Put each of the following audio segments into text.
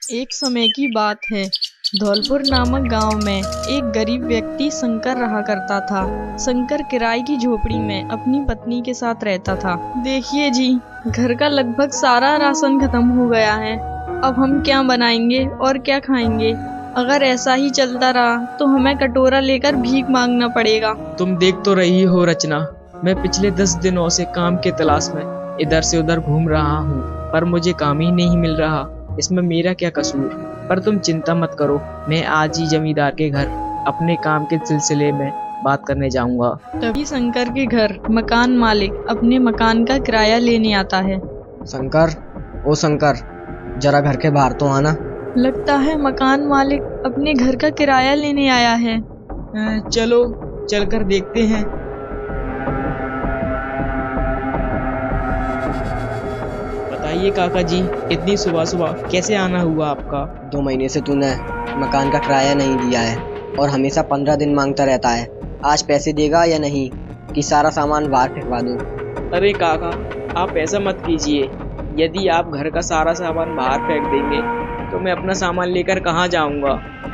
एक समय की बात है। धौलपुर नामक गांव में एक गरीब व्यक्ति शंकर रहा करता था। शंकर किराए की झोपड़ी में अपनी पत्नी के साथ रहता था। देखिए जी, घर का लगभग सारा राशन खत्म हो गया है। अब हम क्या बनाएंगे और क्या खाएंगे? अगर ऐसा ही चलता रहा तो हमें कटोरा लेकर भीख मांगना पड़ेगा। तुम देख तो रही हो रचना, मैं पिछले 10 दिनों से काम के तलाश में इधर से उधर घूम रहा हूँ, पर मुझे काम ही नहीं मिल रहा। इसमें मेरा क्या कसूर? पर तुम चिंता मत करो, मैं आज ही जमींदार के घर अपने काम के सिलसिले में बात करने जाऊंगा। तभी शंकर के घर मकान मालिक अपने मकान का किराया लेने आता है। शंकर, ओ शंकर, जरा घर के बाहर तो आना। लगता है मकान मालिक अपने घर का किराया लेने आया है। चलो चलकर देखते हैं। बताइए काका जी, इतनी सुबह सुबह कैसे आना हुआ आपका? 2 महीने से तूने मकान का किराया नहीं दिया है और हमेशा 15 दिन मांगता रहता है। आज पैसे देगा या नहीं कि सारा सामान बाहर फेंकवा दूं? अरे काका, आप ऐसा मत कीजिए। यदि आप घर का सारा सामान बाहर फेंक देंगे तो मैं अपना सामान लेकर कहाँ जाऊँगा?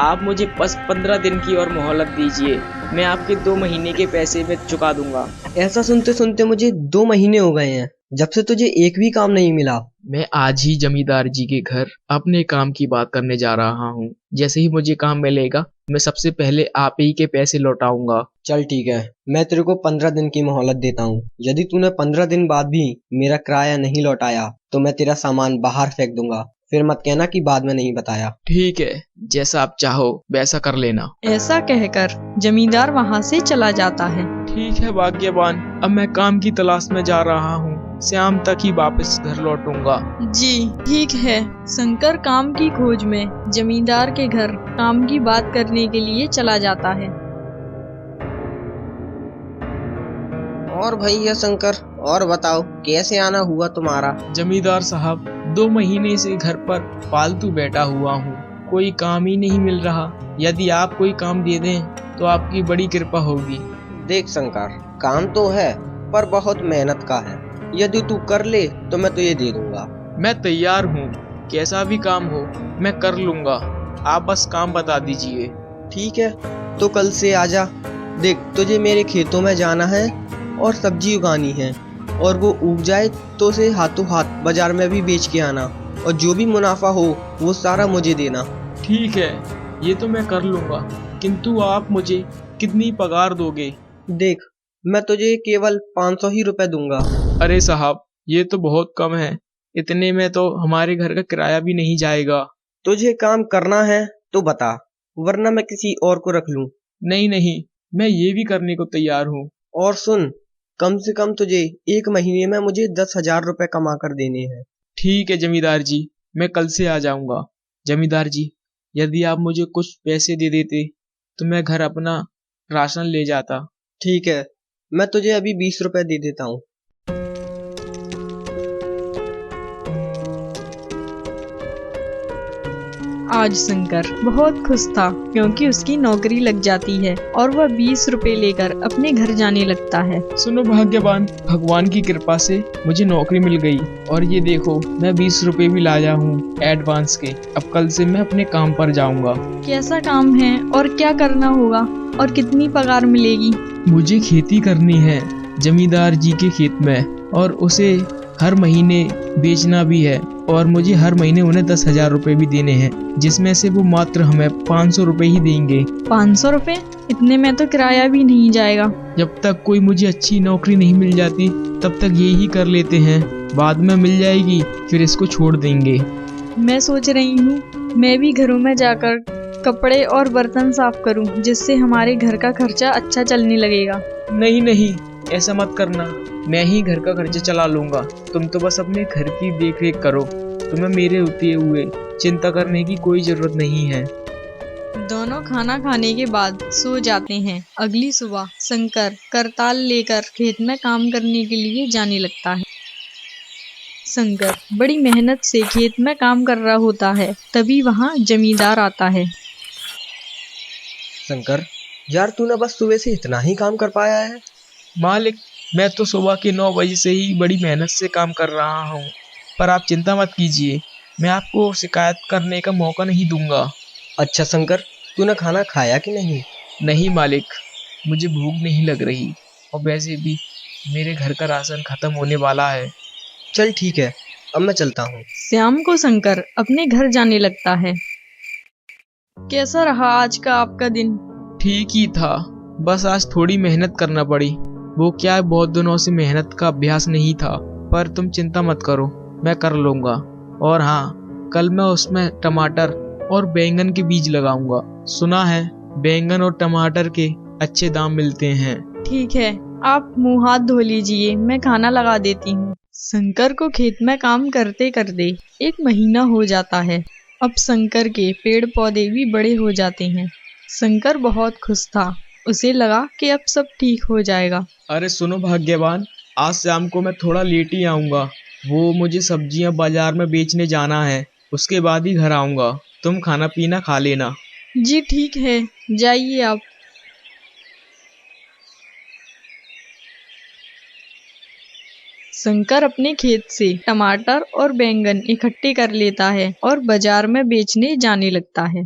आप मुझे बस 15 दिन की और मोहलत दीजिए, मैं आपके 2 महीने के पैसे में चुका दूंगा। ऐसा सुनते सुनते मुझे 2 महीने हो गए हैं जब से तुझे एक भी काम नहीं मिला। मैं आज ही जमींदार जी के घर अपने काम की बात करने जा रहा हूँ। जैसे ही मुझे काम मिलेगा मैं सबसे पहले आप ही के पैसे लौटाऊंगा। चल ठीक है, मैं तेरे को 15 दिन की मोहलत देता हूँ। यदि तूने 15 दिन बाद भी मेरा किराया नहीं लौटाया तो मैं तेरा सामान बाहर फेंक दूंगा। फिर मत कहना कि बाद में नहीं बताया। ठीक है, जैसा आप चाहो वैसा कर लेना। ऐसा कहकर जमींदार वहाँ से चला जाता है। ठीक है भाग्यवान, अब मैं काम की तलाश में जा रहा हूँ। शाम तक ही वापस घर लौटूंगा। जी ठीक है। शंकर काम की खोज में जमींदार के घर काम की बात करने के लिए चला जाता है। और भैया शंकर, और बताओ कैसे आना हुआ तुम्हारा? जमींदार साहब, 2 महीने से घर पर फालतू बैठा हुआ हूँ, कोई काम ही नहीं मिल रहा। यदि आप कोई काम दे दें तो आपकी बड़ी कृपा होगी। देख शंकर, काम तो है पर बहुत मेहनत का है। यदि तू कर ले तो मैं तुझे दे दूंगा। मैं तैयार हूँ, कैसा भी काम हो मैं कर लूँगा। आप बस काम बता दीजिए। ठीक है, तो कल से आजा। देख, तुझे मेरे खेतों में जाना है और सब्जी उगानी है, और वो उग जाए तो उसे हाथों हाथ बाजार में भी बेच के आना, और जो भी मुनाफा हो वो सारा मुझे देना। ठीक है, ये तो मैं कर लूँगा, किंतु आप मुझे कितनी पगार दोगे? देख, मैं तुझे केवल 500 ही रुपए दूंगा। अरे साहब, ये तो बहुत कम है। इतने में तो हमारे घर का किराया भी नहीं जाएगा। तुझे काम करना है तो बता, वरना मैं किसी और को रख लूं। नहीं नहीं, मैं ये भी करने को तैयार हूँ। और सुन, कम से कम तुझे 1 महीने में मुझे 10,000 रुपए कमा कर देने हैं। ठीक है जमींदार जी, मैं कल से आ जाऊंगा। जमींदार जी, यदि आप मुझे कुछ पैसे दे देते तो मैं घर अपना राशन ले जाता। ठीक है, मैं तुझे अभी 20 रुपए दे देता हूँ। आज शंकर बहुत खुश था क्योंकि उसकी नौकरी लग जाती है और वह 20 रुपए लेकर अपने घर जाने लगता है। सुनो भाग्यवान, भगवान की कृपा से मुझे नौकरी मिल गई, और ये देखो मैं 20 रुपए भी लाया हूँ एडवांस के। अब कल से मैं अपने काम पर जाऊंगा। कैसा काम है और क्या करना होगा और कितनी पगार मिलेगी? मुझे खेती करनी है जमींदार जी के खेत में, और उसे हर महीने बेचना भी है, और मुझे हर महीने उन्हें 10,000 रुपए भी देने हैं, जिसमें से वो मात्र हमें 500 रुपए ही देंगे। 500 रुपए? इतने में तो किराया भी नहीं जाएगा। जब तक कोई मुझे अच्छी नौकरी नहीं मिल जाती तब तक यही कर लेते हैं, बाद में मिल जाएगी फिर इसको छोड़ देंगे। मैं सोच रही हूँ मैं भी घरों में जाकर कपड़े और बर्तन साफ करूँ, जिससे हमारे घर का खर्चा अच्छा चलने लगेगा। नहीं नहीं, ऐसा मत करना, मैं ही घर का खर्चा चला लूंगा। तुम तो बस अपने घर की देख रेख करो, तुम्हें मेरे होते हुए चिंता करने की कोई जरूरत नहीं है। दोनों खाना खाने के बाद सो जाते हैं। अगली सुबह शंकर करताल लेकर खेत में काम करने के लिए जाने लगता है। शंकर बड़ी मेहनत से खेत में काम कर रहा होता है, तभी वहाँ जमींदार आता है। शंकर, यार तूने बस सुबह से इतना ही काम कर पाया है? मालिक, मैं तो सुबह के 9 बजे से ही बड़ी मेहनत से काम कर रहा हूँ, पर आप चिंता मत कीजिए, मैं आपको शिकायत करने का मौका नहीं दूंगा। अच्छा शंकर, तूने खाना खाया कि नहीं? नहीं मालिक, मुझे भूख नहीं लग रही और वैसे भी मेरे घर का राशन खत्म होने वाला है। चल ठीक है, अब मैं चलता हूँ। श्याम को शंकर अपने घर जाने लगता है। कैसा रहा आज का आपका दिन? ठीक ही था, बस आज थोड़ी मेहनत करना पड़ी। वो क्या है, बहुत दिनों से मेहनत का अभ्यास नहीं था, पर तुम चिंता मत करो, मैं कर लूंगा। और हाँ, कल मैं उसमें टमाटर और बैंगन के बीज लगाऊंगा। सुना है बैंगन और टमाटर के अच्छे दाम मिलते हैं। ठीक है, आप मुंह हाथ धो लीजिए, मैं खाना लगा देती हूँ। शंकर को खेत में काम करते करते 1 महीना हो जाता है। अब शंकर के पेड़ पौधे भी बड़े हो जाते हैं। शंकर बहुत खुश था, उसे लगा कि अब सब ठीक हो जाएगा। अरे सुनो भाग्यवान, आज शाम को मैं थोड़ा लेट ही आऊंगा। वो मुझे सब्जियां बाजार में बेचने जाना है, उसके बाद ही घर आऊंगा। तुम खाना पीना खा लेना। जी ठीक है, जाइए आप। शंकर अपने खेत से टमाटर और बैंगन इकट्ठे कर लेता है और बाजार में बेचने जाने लगता है।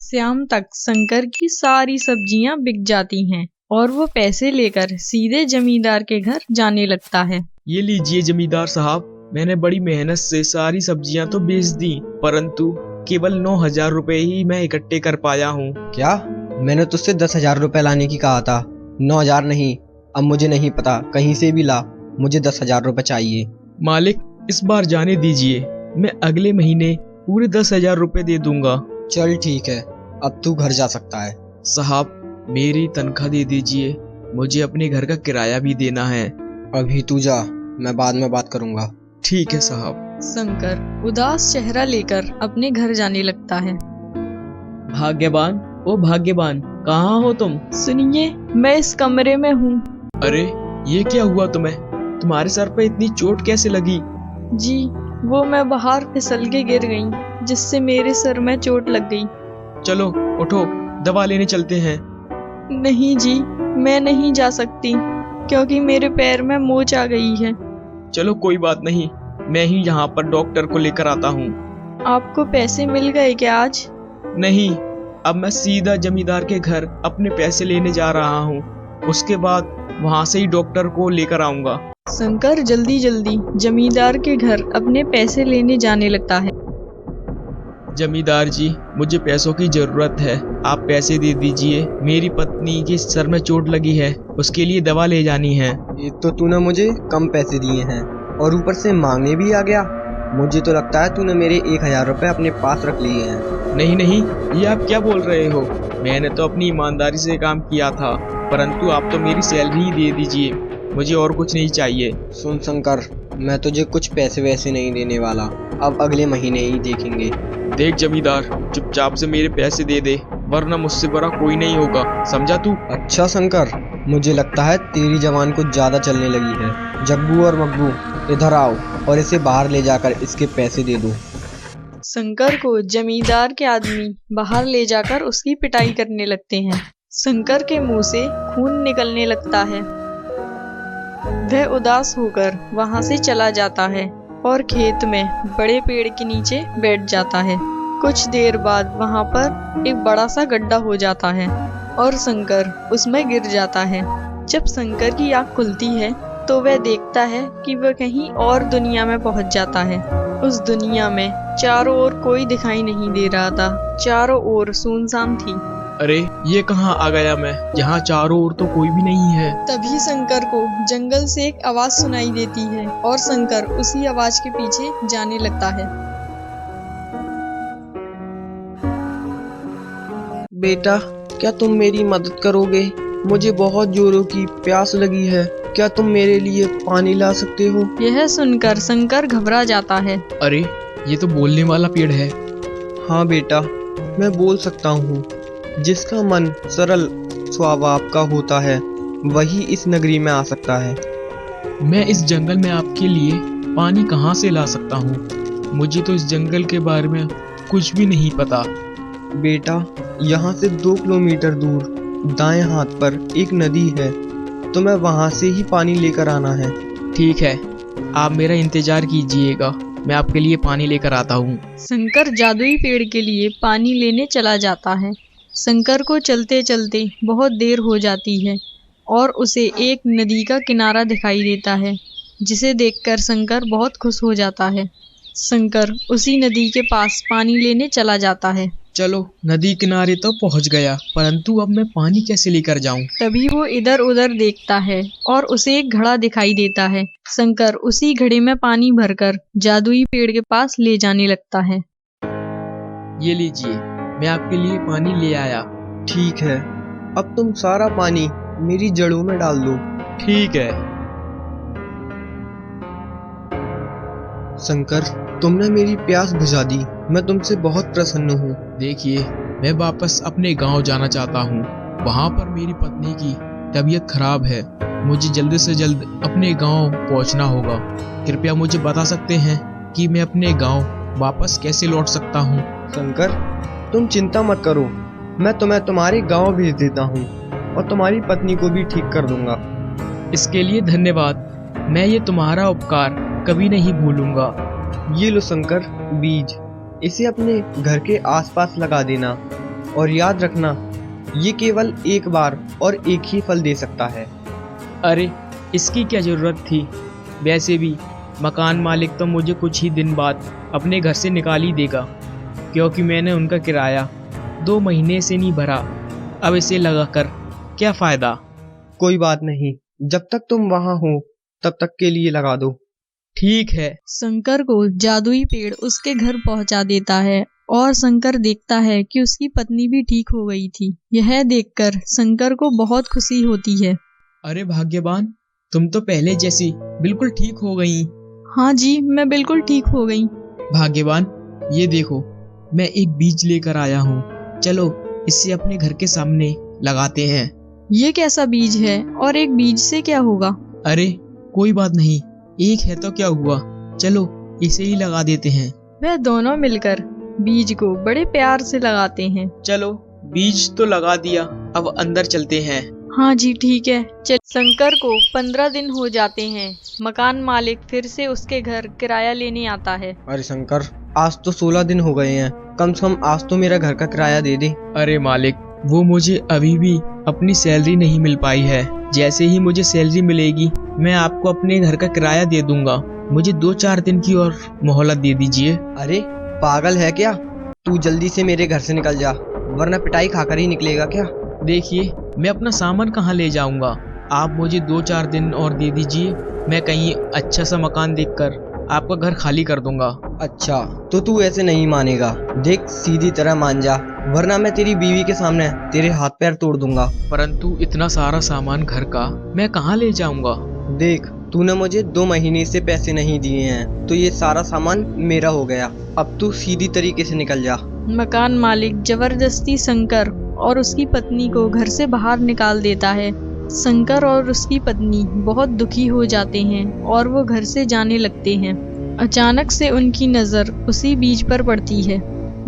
शाम तक शंकर की सारी सब्जियां बिक जाती हैं और वो पैसे लेकर सीधे जमींदार के घर जाने लगता है। ये लीजिए जमींदार साहब, मैंने बड़ी मेहनत से सारी सब्जियां तो बेच दी, परंतु केवल 9,000 रुपए ही मैं इकट्ठे कर पाया हूँ। क्या? मैंने तुझसे 10,000 रुपए लाने की कहा था, 9,000 नहीं। अब मुझे नहीं पता, कहीं से भी ला, मुझे 10,000 रुपए चाहिए। मालिक, इस बार जाने दीजिए, मैं अगले महीने पूरे 10,000 रुपए दे दूंगा। चल ठीक है, अब तू घर जा सकता है। साहब, मेरी तनख्वाह दे दीजिए, मुझे अपने घर का किराया भी देना है। अभी तू जा, मैं बाद में बात करूंगा। ठीक है साहब। शंकर उदास चेहरा लेकर अपने घर जाने लगता है। भाग्यवान, ओ भाग्यवान, कहाँ हो तुम? सुनिए, मैं इस कमरे में हूँ। अरे ये क्या हुआ तुम्हें? तुम्हारे सर पे इतनी चोट कैसे लगी? जी, वो मैं बाहर फिसल के गिर गई, जिससे मेरे सर में चोट लग गई। चलो उठो, दवा लेने चलते हैं। नहीं जी, मैं नहीं जा सकती, क्योंकि मेरे पैर में मोच आ गई है। चलो कोई बात नहीं, मैं ही यहाँ पर डॉक्टर को लेकर आता हूँ। आपको पैसे मिल गए क्या आज? नहीं, अब मैं सीधा जमींदार के घर अपने पैसे लेने जा रहा हूँ, उसके बाद वहाँ से ही डॉक्टर को लेकर आऊंगा। शंकर जल्दी जल्दी जमींदार के घर अपने पैसे लेने जाने लगता है। जमींदार जी, मुझे पैसों की जरूरत है, आप पैसे दे दीजिए। मेरी पत्नी के सर में चोट लगी है, उसके लिए दवा ले जानी है। ये तो तूने मुझे कम पैसे दिए हैं और ऊपर से मांगने भी आ गया। मुझे तो लगता है तूने मेरे 1,000 रुपए अपने पास रख लिए हैं। नहीं नहीं, ये आप क्या बोल रहे हो? मैंने तो अपनी ईमानदारी से काम किया था, परंतु आप तो मेरी सैलरी ही दे दीजिए, मुझे और कुछ नहीं चाहिए। सुन शंकर, मैं तुझे कुछ पैसे वैसे नहीं देने वाला, अब अगले महीने ही देखेंगे। देख जमींदार, चुपचाप से मेरे पैसे दे दे, वरना मुझसे बड़ा कोई नहीं होगा, समझा तू? अच्छा शंकर, मुझे लगता है तेरी जबान कुछ ज्यादा चलने लगी है। जग्गू और मग्गू, इधर आओ और इसे बाहर ले जाकर इसके पैसे दे दो। शंकर को जमींदार के आदमी बाहर ले जाकर उसकी पिटाई करने लगते हैं। शंकर के मुंह से खून निकलने लगता है। वह उदास होकर वहां से चला जाता है और खेत में बड़े पेड़ के नीचे बैठ जाता है। कुछ देर बाद वहां पर एक बड़ा सा गड्ढा हो जाता है और शंकर उसमें गिर जाता है। जब शंकर की आँख खुलती है तो वह देखता है कि वह कहीं और दुनिया में पहुंच जाता है। उस दुनिया में चारों ओर कोई दिखाई नहीं दे रहा था, चारों ओर सुनसान थी। अरे ये कहाँ आ गया मैं, यहाँ चारों ओर तो कोई भी नहीं है। तभी शंकर को जंगल से एक आवाज सुनाई देती है और शंकर उसी आवाज के पीछे जाने लगता है। बेटा, क्या तुम मेरी मदद करोगे? मुझे बहुत जोरों की प्यास लगी है, क्या तुम मेरे लिए पानी ला सकते हो? यह सुनकर शंकर घबरा जाता है। अरे ये तो बोलने वाला पेड़ है। हाँ बेटा, मैं बोल सकता हूँ। जिसका मन सरल स्वभाव का होता है वही इस नगरी में आ सकता है। मैं इस जंगल में आपके लिए पानी कहाँ से ला सकता हूँ? मुझे तो इस जंगल के बारे में कुछ भी नहीं पता। बेटा, यहाँ से 2 किलोमीटर दूर दाएं हाथ पर एक नदी है, तुम्हें वहाँ से ही पानी लेकर आना है। ठीक है, आप मेरा इंतजार कीजिएगा, मैं आपके लिए पानी लेकर आता हूँ। शंकर जादुई पेड़ के लिए पानी लेने चला जाता है। शंकर को चलते चलते बहुत देर हो जाती है और उसे एक नदी का किनारा दिखाई देता है, जिसे देखकर शंकर बहुत खुश हो जाता है। शंकर उसी नदी के पास पानी लेने चला जाता है। चलो, नदी किनारे तो पहुँच गया, परंतु अब मैं पानी कैसे लेकर जाऊँ? तभी वो इधर उधर देखता है और उसे एक घड़ा दिखाई देता है। शंकर उसी घड़े में पानी भरकर जादुई पेड़ के पास ले जाने लगता है। ये लीजिए, मैं आपके लिए पानी ले आया। ठीक है, अब तुम सारा पानी मेरी जड़ों में डाल दो। ठीक है। शंकर, तुमने मेरी प्यास बुझा दी। मैं तुमसे बहुत प्रसन्न हूँ। देखिए, मैं वापस अपने गांव जाना चाहता हूँ। वहाँ पर मेरी पत्नी की तबीयत खराब है। मुझे जल्द से जल्द अपने गांव पहुँचना होगा। कृपया मुझे बता सकते हैं कि मैं अपने गांव वापस कैसे लौट सकता हूँ? शंकर, तुम चिंता मत करो। मैं तुम्हें तुम्हारे गांव भेज देता हूँ और तुम्हारी पत्नी को भी ठीक कर दूंगा। इसके लिए धन्यवाद। मैं ये तुम्हारा उपकार कभी नहीं भूलूंगा। ये लो शंकर, बीज। इसे अपने घर के आसपास लगा देना और याद रखना, ये केवल एक बार और एक ही फल दे सकता है। अरे, इसकी क्या जरूरत थी? वैसे भी मकान मालिक तो मुझे कुछ ही दिन बाद अपने घर से निकाल ही देगा, क्योंकि मैंने उनका किराया 2 महीने से नहीं भरा। अब इसे लगाकर क्या फायदा? कोई बात नहीं, जब तक तुम वहाँ हो तब तक के लिए लगा दो। ठीक है। शंकर को जादुई पेड़ उसके घर पहुंचा देता है और शंकर देखता है कि उसकी पत्नी भी ठीक हो गई थी। यह देखकर शंकर को बहुत खुशी होती है। अरे भाग्यवान, तुम तो पहले जैसी बिल्कुल ठीक हो गई। हाँ जी, मैं बिल्कुल ठीक हो गई। भाग्यवान, ये देखो, मैं एक बीज लेकर आया हूँ। चलो, इसे अपने घर के सामने लगाते हैं। ये कैसा बीज है और एक बीज से क्या होगा? अरे कोई बात नहीं, एक है तो क्या हुआ, चलो इसे ही लगा देते हैं। वह दोनों मिलकर बीज को बड़े प्यार से लगाते हैं। चलो, बीज तो लगा दिया, अब अंदर चलते हैं। हाँ जी, ठीक है। शंकर को 15 दिन हो जाते हैं। मकान मालिक फिर से उसके घर किराया लेने आता है। अरे शंकर, आज तो 16 दिन हो गए हैं। कम से कम आज तो मेरा घर का किराया दे दे। अरे मालिक, वो मुझे अभी भी अपनी सैलरी नहीं मिल पाई है। जैसे ही मुझे सैलरी मिलेगी, मैं आपको अपने घर का किराया दे दूंगा। मुझे 2-4 दिन की और मोहलत दे दीजिए। अरे पागल है क्या? तू जल्दी से मेरे घर से निकल जा, वरना पिटाई खाकर ही निकलेगा क्या? देखिए, मैं अपना सामान कहाँ ले जाऊंगा? आप मुझे 2-4 दिन और दे दीजिए। मैं कहीं अच्छा सा मकान देखकर आपका घर खाली कर दूंगा। अच्छा, तो तू ऐसे नहीं मानेगा। देख, सीधी तरह मान जा, वरना मैं तेरी बीवी के सामने तेरे हाथ पैर तोड़ दूंगा। परंतु इतना सारा सामान घर का मैं कहाँ ले जाऊंगा? देख, तूने मुझे 2 महीने से पैसे नहीं दिए हैं, तो ये सारा सामान मेरा हो गया। अब तू सीधी तरीके से निकल जा। मकान मालिक जबरदस्ती शंकर और उसकी पत्नी को घर से बाहर निकाल देता है। शंकर और उसकी पत्नी बहुत दुखी हो जाते हैं और वो घर से जाने लगते हैं। अचानक से उनकी नज़र उसी बीज पर पड़ती है।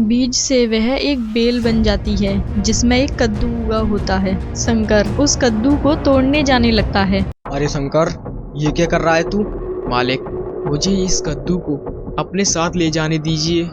बीज से वह एक बेल बन जाती है, जिसमें एक कद्दू उगा होता है। शंकर उस कद्दू को तोड़ने जाने लगता है। अरे शंकर, ये क्या कर रहा है तू? मालिक, मुझे इस कद्दू को अपने साथ ले जाने दीजिए।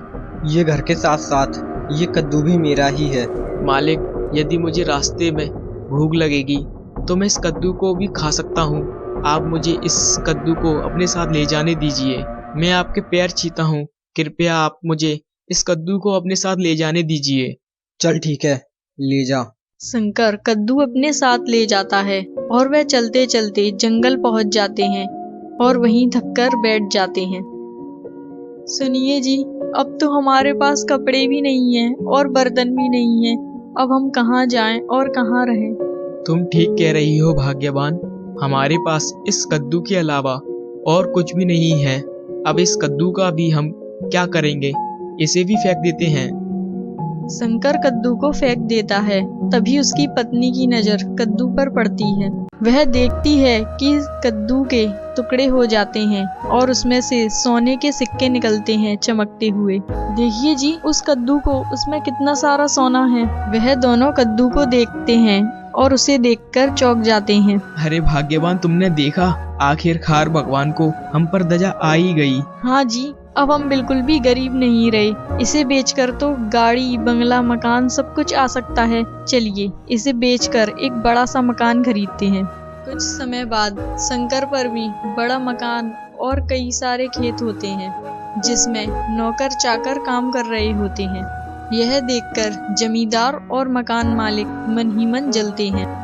ये घर के साथ साथ ये कद्दू भी मेरा ही है। मालिक, यदि मुझे रास्ते में भूख लगेगी तो मैं इस कद्दू को भी खा सकता हूँ। आप मुझे इस कद्दू को अपने साथ ले जाने दीजिए। मैं आपके पैर छूता हूँ, कृपया आप मुझे इस कद्दू को अपने साथ ले जाने दीजिए। चल ठीक है, ले जा। शंकर कद्दू अपने साथ ले जाता है और वह चलते चलते जंगल पहुंच जाते हैं और वहीं थककर बैठ जाते हैं। सुनिए जी, अब तो हमारे पास कपड़े भी नहीं हैं और बर्तन भी नहीं हैं। अब हम कहाँ जाएं और कहाँ रहें? तुम ठीक कह रही हो भाग्यवान, हमारे पास इस कद्दू के अलावा और कुछ भी नहीं है। अब इस कद्दू का भी हम क्या करेंगे? इसे भी फेंक देते हैं। शंकर कद्दू को फेंक देता है। तभी उसकी पत्नी की नजर कद्दू पर पड़ती है। वह देखती है कि कद्दू के टुकड़े हो जाते हैं और उसमें से सोने के सिक्के निकलते हैं चमकते हुए। देखिए जी, उस कद्दू को, उसमें कितना सारा सोना है। वह दोनों कद्दू को देखते हैं और उसे देखकर चौंक जाते हैं। अरे भाग्यवान, तुमने देखा, आखिरकार भगवान को हम पर दया आ ही गई। हाँ जी, अब हम बिल्कुल भी गरीब नहीं रहे। इसे बेचकर तो गाड़ी, बंगला, मकान सब कुछ आ सकता है। चलिए इसे बेचकर एक बड़ा सा मकान खरीदते हैं। कुछ समय बाद शंकर पर भी बड़ा मकान और कई सारे खेत होते हैं जिसमें नौकर चाकर काम कर रहे होते हैं। यह देखकर जमींदार और मकान मालिक मन ही मन जलते हैं।